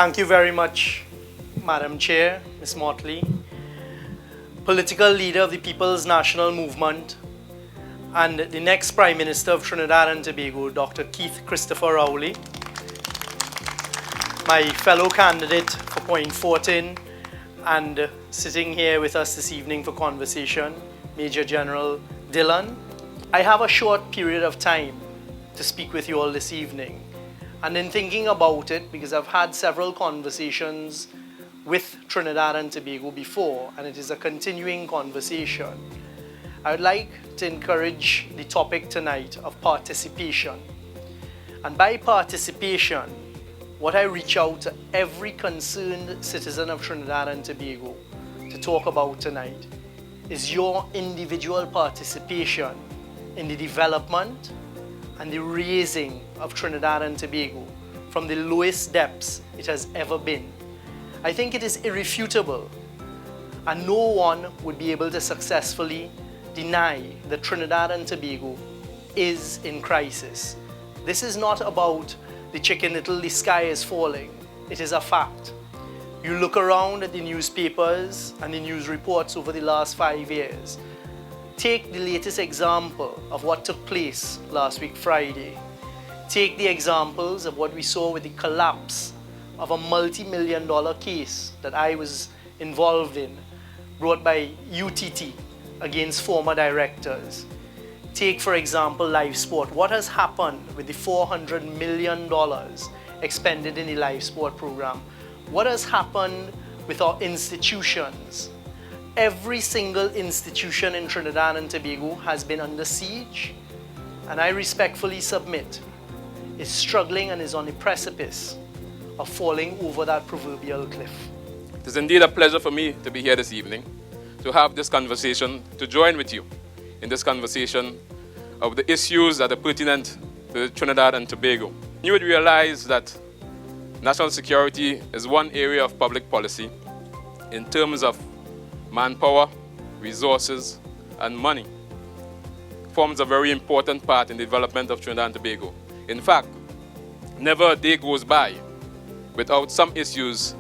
Thank you very much, Madam Chair, Ms. Motley, political leader of the People's National Movement, and the next Prime Minister of Trinidad and Tobago, Dr. Keith Christopher Rowley, my fellow candidate for Point Fortin, and sitting here with us this evening for conversation, Major General Dillon. I have a short period of time to speak with you all this evening. And in thinking about it, because I've had several conversations with Trinidad and Tobago before, and it is a continuing conversation, I would like to encourage the topic tonight of participation. And by participation, what I reach out to every concerned citizen of Trinidad and Tobago to talk about tonight is your individual participation in the development and the raising of Trinidad and Tobago from the lowest depths it has ever been. I think it is irrefutable, and no one would be able to successfully deny that Trinidad and Tobago is in crisis. This is not about the Chicken Little, the sky is falling. It is a fact. You look around at the newspapers and the news reports over the last 5 years. Take the latest example of what took place last week, Friday. Take the examples of what we saw with the collapse of a multi-million-dollar case that I was involved in, brought by UTT against former directors. Take, for example, live sport. What has happened with the $400 million expended in the live sport program? What has happened with our institutions? Every single institution in Trinidad and Tobago has been under siege, and I respectfully submit is struggling and is on the precipice of falling over that proverbial cliff. It is indeed a pleasure for me to be here this evening, to have this conversation, to join with you in this conversation of the issues that are pertinent to Trinidad and Tobago. You would realize that national security is one area of public policy in terms of manpower, resources, and money. Forms a very important part in the development of Trinidad and Tobago. In fact, never a day goes by without some issues,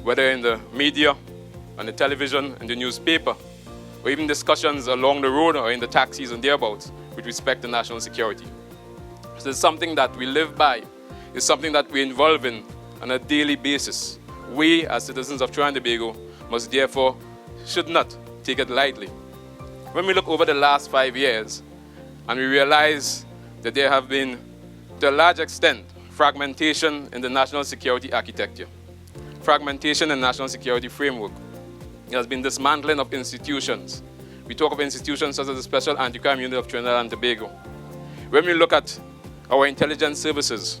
whether in the media, on the television, in the newspaper, or even discussions along the road or in the taxis and thereabouts with respect to national security. So it's something that we live by. It's something that we involve in on a daily basis. We, as citizens of Trinidad and Tobago, must therefore should not take it lightly. When we look over the last 5 years and we realize that there have been, to a large extent, fragmentation in the national security architecture, fragmentation in national security framework. There has been dismantling of institutions. We talk of institutions such as the Special Anti-Crime Unit of Trinidad and Tobago. When we look at our intelligence services,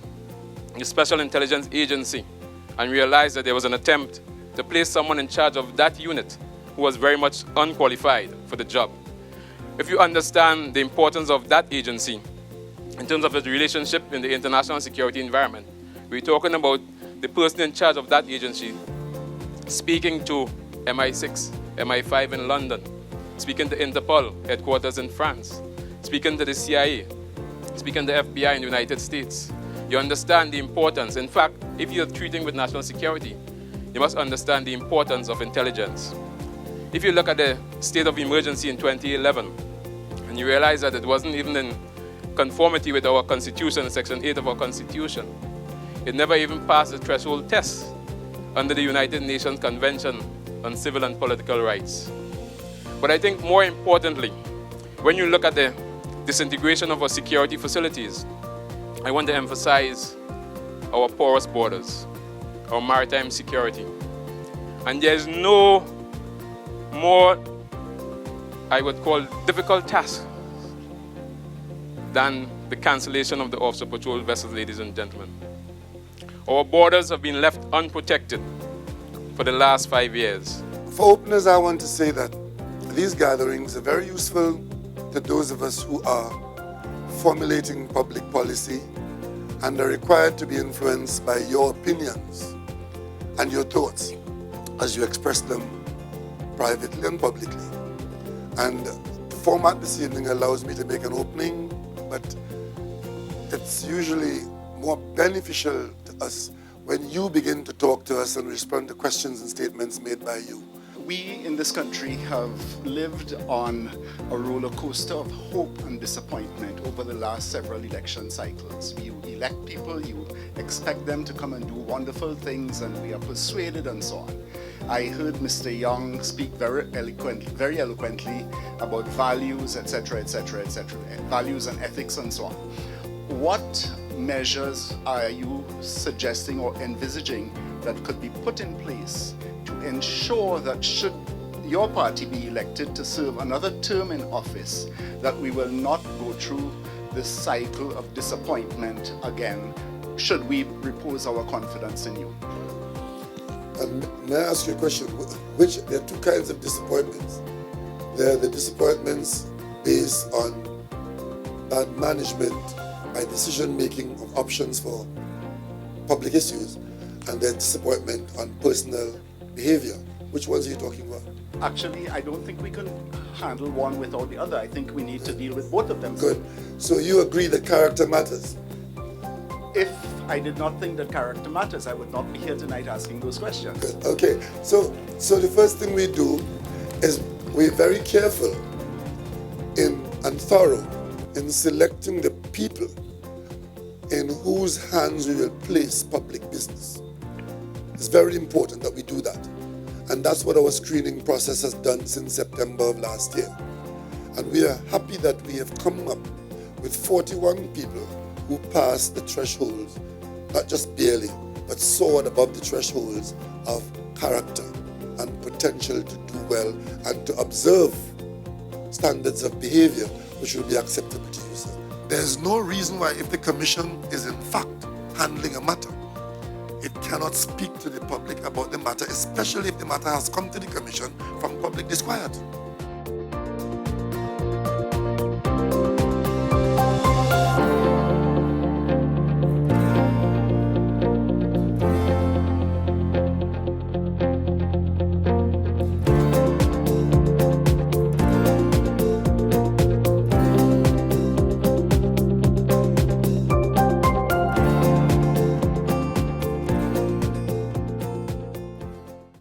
the Special Intelligence Agency, and realize that there was an attempt to place someone in charge of that unit who was very much unqualified for the job. If you understand the importance of that agency in terms of its relationship in the international security environment, we're talking about the person in charge of that agency speaking to MI6, MI5 in London, speaking to Interpol headquarters in France, speaking to the CIA, speaking to the FBI in the United States. You understand the importance. In fact, if you're treating with national security, you must understand the importance of intelligence. If you look at the state of emergency in 2011, and you realize that it wasn't even in conformity with our Constitution, Section 8 of our Constitution, it never even passed the threshold test under the United Nations Convention on Civil and Political Rights. But I think more importantly, when you look at the disintegration of our security facilities, I want to emphasize our porous borders, our maritime security. And there's no more, I would call, difficult task than the cancellation of the officer patrol vessels, ladies and gentlemen. Our borders have been left unprotected for the last 5 years. For openers, I want to say that these gatherings are very useful to those of us who are formulating public policy and are required to be influenced by your opinions and your thoughts as you express them privately and publicly. And the format this evening allows me to make an opening, but it's usually more beneficial to us when you begin to talk to us and respond to questions and statements made by you. We in this country have lived on a roller coaster of hope and disappointment over the last several election cycles. You elect people, you expect them to come and do wonderful things, and we are persuaded and so on. I heard Mr. Young speak very eloquently about values, etc., etc., etc., values and ethics and so on. What measures are you suggesting or envisaging that could be put in place to ensure that should your party be elected to serve another term in office, that we will not go through this cycle of disappointment again, should we repose our confidence in you? And may I ask you a question? There are two kinds of disappointments. There are the disappointments based on bad management by decision-making of options for public issues, and there's disappointment on personal behavior. Which ones are you talking about? Actually, I don't think we can handle one without the other. I think we need to deal with both of them. Good. So you agree that character matters? If I did not think that character matters, I would not be here tonight asking those questions. Good. Okay. So the first thing we do is we're very careful and thorough in selecting the people in whose hands we will place public business. It's very important that we do that. And that's what our screening process has done since September of last year. And we are happy that we have come up with 41 people who passed the thresholds, not just barely, but soared above the thresholds of character and potential to do well and to observe standards of behavior which will be acceptable to you, sir. There's no reason why, if the commission is in fact handling a matter, it cannot speak to the public about the matter, especially if the matter has come to the commission from public disquiet.